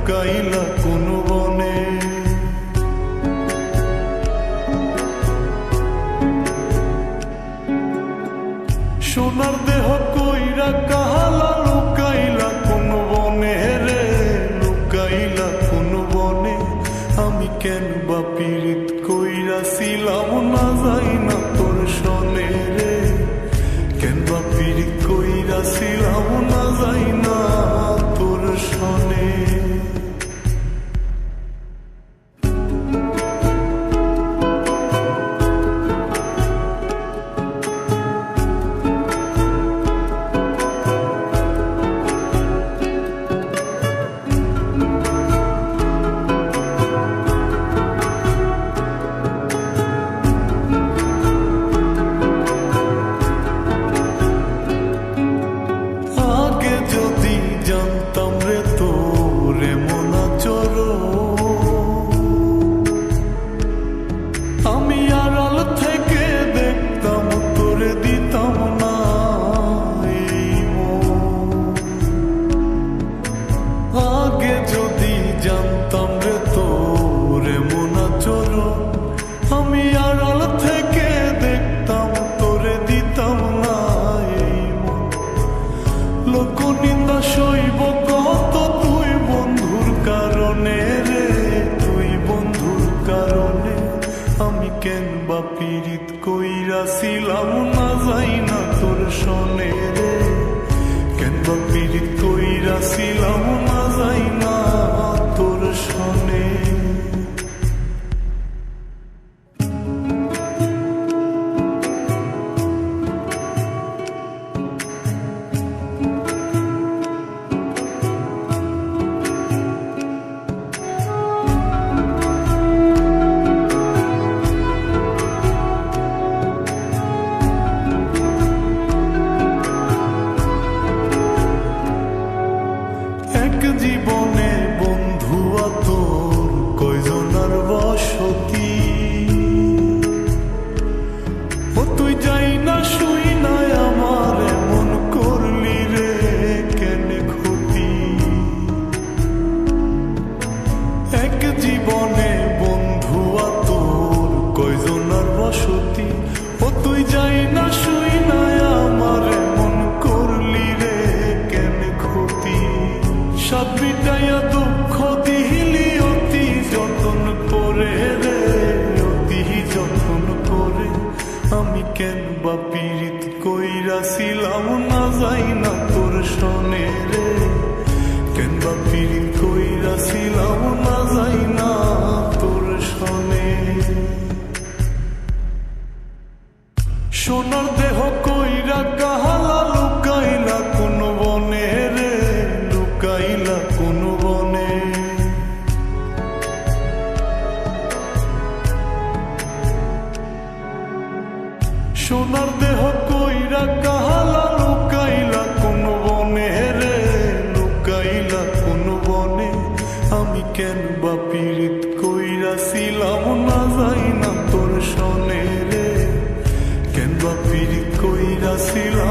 লুকাইলা কোন বনে। সোনার দেহ কইরা কাহালা লুকাইলা কোন বনে রে, লুকাইলা কোন বনে। আমি কেন বা পীড়িত কইরাছিলাম না যাই না তোর সনে রে, কেন বা পীড়িত কইরাছিলাম না যাই না তোর সনে। আমি আড়াল থেকে দেখতাম তোরে দিতাম না এই মন। আগে যদি জানতাম রে তোরে মনা চরণ, আমি আড়াল থেকে দেখতাম তোরে দিতাম না এই মন। লোক নিন্দা সইব কত তুই বন্ধুর কারণে রে, তুই বন্ধুর কারণে। আমি কেন বা পীড়িত কইরাছিলাম না যাই না তোর সনে রে, কেন বা পীড়িত কইরাছিলাম না যাই না তোর সনে। জীবনে বন্ধু তোর কয়জনার বসতি, ও তুই যাই না শুই না আমার এমন করলি রে কেন ক্ষতি। এক জীবনে বন্ধু তোর কয়জনার বসতি, ও তুই যাই না শুই না আমার এমন করলি রে কেন ক্ষতি। সব বিটাইয়া দুঃখ দিলি অতি যতন করে রে, অতি যতন করে। আমি কেন বা পীড়িত কইরাছিলাম না যাই না তোর সনে রে, কেন বা পীড়িত কইরাছিলাম না যাই না তোর সনে। সোনার দেহ কইরা কাহালা লুকাইলা কোন বনে রে, লুকাইলা কোন বনে। সোনার দেহ কইরা কাহালা লুকাইলা কোন বনে রে, লুকাইলা কোন বনে। আমি কেন বা পীড়িত কইরাছিলাম না যাই না তোর সনে রে, কেন বা পীড়িত কইরাছিলাম